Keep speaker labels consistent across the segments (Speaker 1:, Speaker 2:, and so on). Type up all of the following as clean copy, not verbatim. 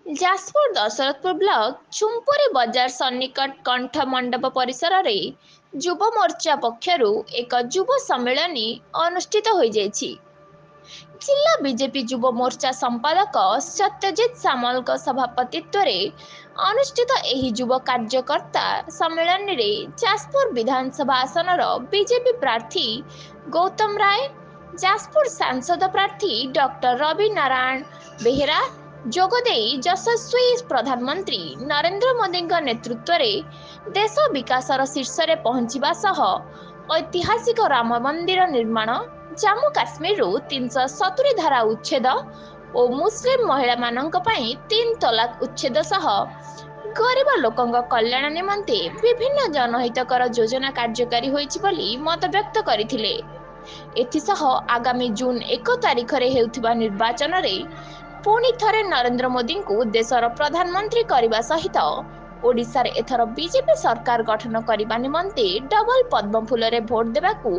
Speaker 1: Jajpur Dasharathpur block चुंपुरी बजार सन्निकट कंठ मंडप परिसर रे युव मोर्चा पक्षर एक युव सम्मेलन अनुष्ठित हो जाइछि। जिला बीजेपी युव मोर्चा संपादक सत्यजित सामल सभापतित्व रे अनुष्ठित एही युव कार्यकर्ता सम्मेलन रे जाजपुर विधानसभा आसन बीजेपी प्रार्थी गौतम राय, जाजपुर सांसद प्रार्थी डॉक्टर रवि नारायण बेहेरा जोगदे यशस्वी प्रधानमंत्री नरेंद्र मोदी नेतृत्व में देश विकासर शीर्ष में पहुंचवा सह ऐतिहासिक राम मंदिर निर्माण, जम्मू काश्मीर 370 धारा उच्छेद और मुस्लिम महिला मानक पई 3 तलाक उच्छेद सह गरीब लोकंक कल्याण निमंते विभिन्न जनहितकर योजना कार्यकारी होइछि बोली मत व्यक्त करथिले। एथिसह आगामी जून 1 तारिख रे हेउथिबा निर्वाचन रे पुणी थरे नरेंद्र मोदी को देशर प्रधानमंत्री करने सहित ओडिशा रे एथर बीजेपी सरकार गठन करने निमंते डबल पद्म फूल रे भोट देबाकू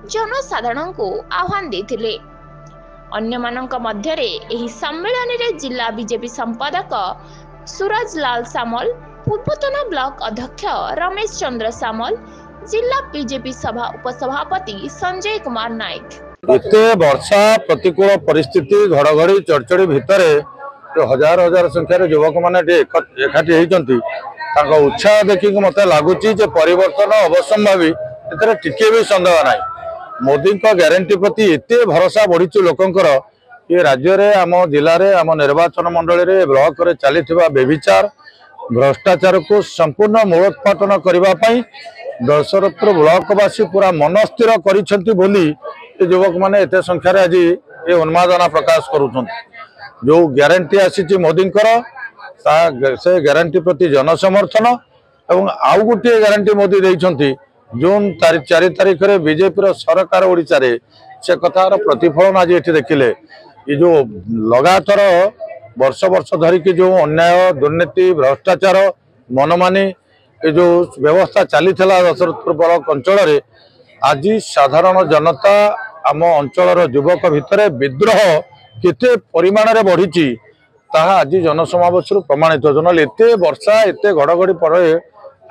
Speaker 1: जनसाधारण को आह्वान देथिले। अन्य मानक मध्य रे एही सम्मेलन रे जिला बीजेपी संपादक सूरज लाल सामल, पूर्वतन ब्लॉक अध्यक्ष रमेश चंद्र सामल, जिला बीजेपी सभा उपसभापति संजय कुमार नायक
Speaker 2: एते वर्षा प्रतिकूल परिस्थिति घड़घड़ी चढ़चढ़ी भितर जो हजार हजार संख्यार युवक मैंने एकाठी होती उत्साह देखिक मत लगुच परिवर्तन अवश्यम्भावी एथे टिके भी सन्देह ना। मोदी ग्यारंटी प्रति एत भरोसा बढ़ी लोकंर ये राज्य में आम जिले में आम निर्वाचन मंडल में ब्लॉक रे चली बेविचार भ्रष्टाचार को संपूर्ण मूलोत्पाटन करने दशरथपुर ब्लॉकवासी पूरा मन स्थिर कर युवक मैंने एत संख्यार आज ये उन्मादना प्रकाश करुँच। जो ग्यारंटी आसी मोदी से ग्यारंटी प्रति जनसमर्थन एवं आउ गोटे ग्यारंटी मोदी देइछंती जून 4 तारिख में बीजेपी सरकार ओडिशा रे से कथार प्रतिफलन आज ये देखिले। ये जो लगातार वर्ष वर्ष धरिकी जो अन्याय दुर्नीति भ्रष्टाचार मनमानी ये जो व्यवस्था चली दशरथपुर ब्लॉक अंचल आज साधारण जनता आम अंचल युवक भितर विद्रोह केते परिमाण रे बढ़ी आज जनसमावेश प्रमाणित। जनरल एत वर्षा एत घड़घड़ी पर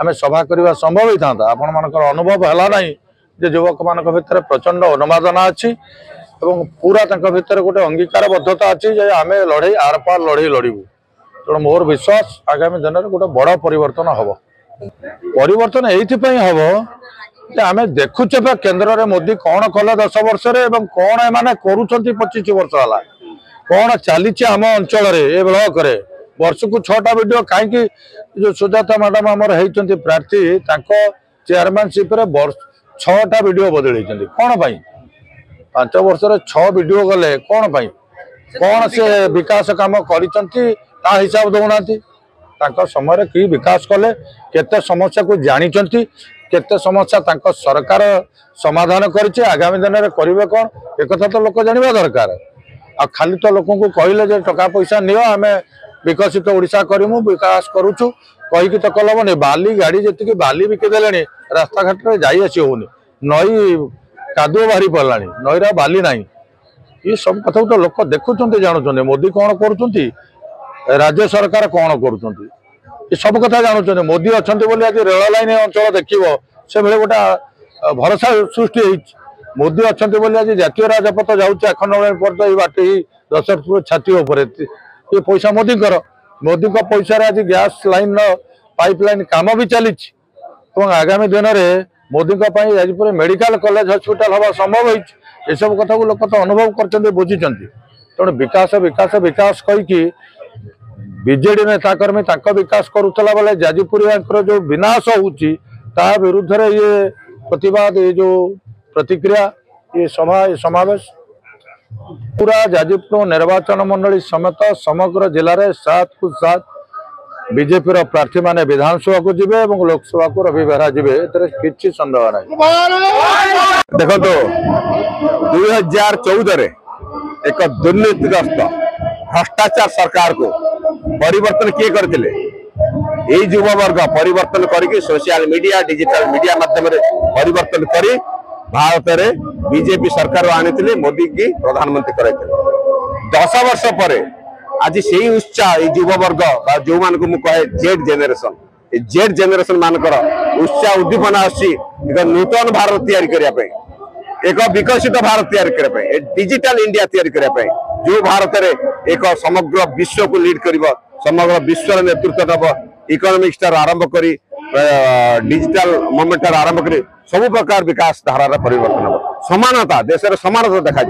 Speaker 2: आम सभा करने संभव होता आपण मान अनुभव है ना जे युवक मान भर प्रचंड उन्मादना अच्छी पूरा भर गोटे अंगीकारबद्धता अच्छी जे आम लड़े आर पार लड़े लड़बू। तेणु मोर विश्वास आगामी दिन में गोटे बड़ परिवर्तन हम। परिवर्तन ये आमे देखुचे केन्द्र रे मोदी कौन कले 10 वर्ष कौन एमाने करुछंती 25 वर्ष है कौन चली आम अंचल ए ब्लॉक रे वर्ष को 6टा वीडियो कहीं जो सुजाता मैडम आमर होती प्रार्थी चेयरमैनशिप 6टा वीडियो बदल कौन पाई 5 वर्ष 6 वीडियो गले कौन पाई कौन से विकास काम करिसंती ता हिसाब दौना समय कि विकास कले केते समस्या को जानी केते समस्या तांको सरकार समाधान करिছে आगामी दिन में करेंगे कौन एक तो लोक जानवा दरकार। आ खाली तो लोक को कहले जे टका पैसा नियो आमे विकसित ओडिशा करिमु विकास करूछु कहीकि तो कलम नहीं बाली गाड़ी जी बाली बिकिदेले रास्ता घाट में जाई आसी होनी नई कादुओ बाहरी पड़लानी नईरा बाली ना ये सब कथा तो लोक देखुं जानुं मोदी कौन करुँच राज्य सरकार कौन करुँच ये सब कथा जानुं। मोदी अच्छा आज रेल लाइन अंचल देखिए से भाई गोटे भरोसा सृष्टि मोदी अच्छा आज जातीय राजपथ जाऊँच आखंड पर्यटन ये बाट ही दशरथपुर छाती ये पैसा मोदी मोदी पैसा आज गैस लाइन पाइप लाइन कम भी चली आगामी दिन में मोदी आज पूरे मेडिकल कॉलेज हॉस्पिटल हवा संभव हो सब कथा को लोक तो अनुभव कर बुझी तेणु विकास विकास विकास कहीकि बीजेडी नेताकर्मी विकास करुला बेले जाजपुरिया जो विनाश होउची ता विरुद्ध रे ये प्रतिवाद ये जो प्रतिक्रिया ये सभा ये समावेश पूरा जाजपुर निर्वाचन मंडली समेत समग्र जिले में 7 को 7 बीजेपी प्रार्थी माने विधानसभा को जिबे और लोकसभा को रवि बेहरा जिबे एतरे किछि संदेह ना।
Speaker 3: देखो तो 2014 रे एक दुर्नीतिग्रस्त भ्रष्टाचार सरकार को परिवर्तन किए करथिले युव वर्ग परिवर्तन करके सोशल मीडिया डिजिटल मीडिया माध्यम परिवर्तन करी भारत में बीजेपी सरकार आनी मोदी की प्रधानमंत्री कराइथिले 10 वर्ष पर आज से उत्साह युव वर्ग जो मान को कहे जेड जेनेरेशन मानकर उत्साह उद्दीपना एक नूतन भारत तैयारी करने एक विकसित भारत तैयारी करने डिजिटल इंडिया तैयारी करने जो भारत में एक समग्र विश्व को लीड कर समग्र विश्व नेतृत्व नब इकोनॉमिक्स आरंभ कर डिजिटल मूवमेंट आरंभ कर सब प्रकार विकास धारार परिवर्तन हम समानता देश समानता देखा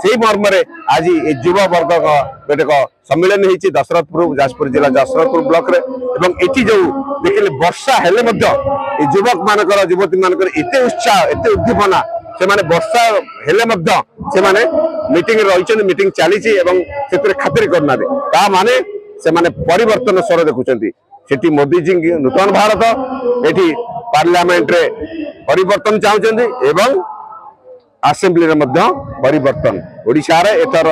Speaker 3: से मर्म आज युव वर्ग एक सम्मेलन होती दशरथपुर जाजपुर जिला दशरथपुर ब्लॉक रे एटी जो देखिए वर्षा हेले युवक मानकर युवती मानकर एत उत्साह एत उद्दीपना से माने वर्षा हेले मीटिंग रही मीटिंग चली खातिर करना ता माने से माने परिवर्तन स्वर देखुं सेठी मोदी जी नूतन भारत एठी पार्लियामेंट रे परिवर्तन चाहते एवं असेंबली रे मध्य परिवर्तन ओडिशा रे एथर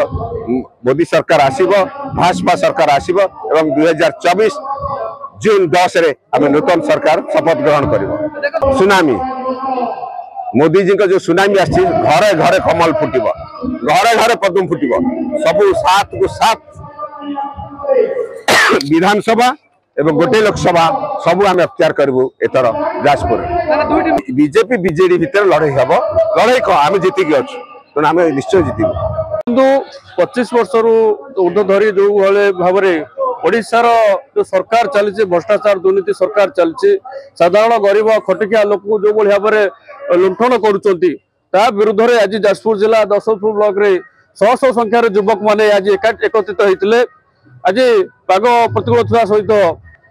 Speaker 3: मोदी सरकार आसीबो भाजपा सरकार आसीबो एवं 2024 जून 10 रे हम नूतन सरकार शपथ ग्रहण करिबो। सुनामी मोदी जी का जो सुनामी आसी घरे घरे कमल फुटिबो घरे घरे पद्म फुटिबो सबु 7 को 7 विधानसभा एवं गोटे लोकसभा सबू आम अख्तियार करूँ एथर जाजपुर बीजेपी बीजेडी भितर लड़े हम लड़े कह आम जीतिकी अच्छु तेणु आम निश्चय जीतबू
Speaker 4: किंतु 25 वर्ष ऊर्ध धरी जो भाव में ओडिशार जो सरकार चली भ्रष्टाचार दुर्नीति सरकार चली साधारण गरीब खटिकिया लोक जो भाव में लुंठन करुँचा विरुद्ध में आज जाजपुर जिला दशरथपुर ब्लॉक रे शह शह संख्यार युवक मैंने आज एकत्रित होते आज पाग प्रतिकूल था सहित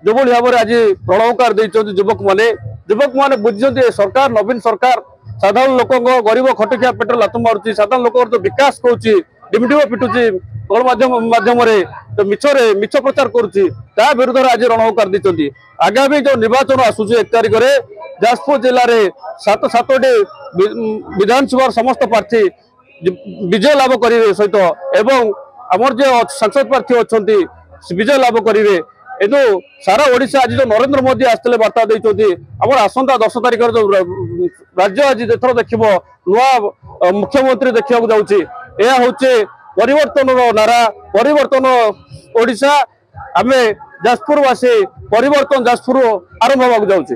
Speaker 4: जो भाव में आज प्रणवकार देते युवक मैंने बुझे सरकार नवीन सरकार साधारण लोक गरीब खटिकिया पेट लात मारुची साधारण लोक जो विकास करुच्ची डिमडिम पिटुची गणमाध्यम मिछ प्रचार करुच्ची विरुद्ध में आज रणहुकार देते आगामी जो निर्वाचन आसूची 1 तारिख में जाजपुर जिले में 7 विधानसभा समस्त प्रार्थी विजय लाभ करेंगे सहित एवं आमर जो सांसद प्रार्थी अच्छा विजय लाभ करेंगे एनु सारा ओडिशा आज जो नरेंद्र मोदी आसते बार्ता देते आम आसंता 10 तारिख जो राज्य आज एथर देख नुआ मुख्यमंत्री देखा जाऊँगी यह हूँ परिवर्तन नारा परिवर्तन ओडिशा आम जाजपुरवासी परिवर्तन जाजपुर आरंभ होगा जाऊँगी।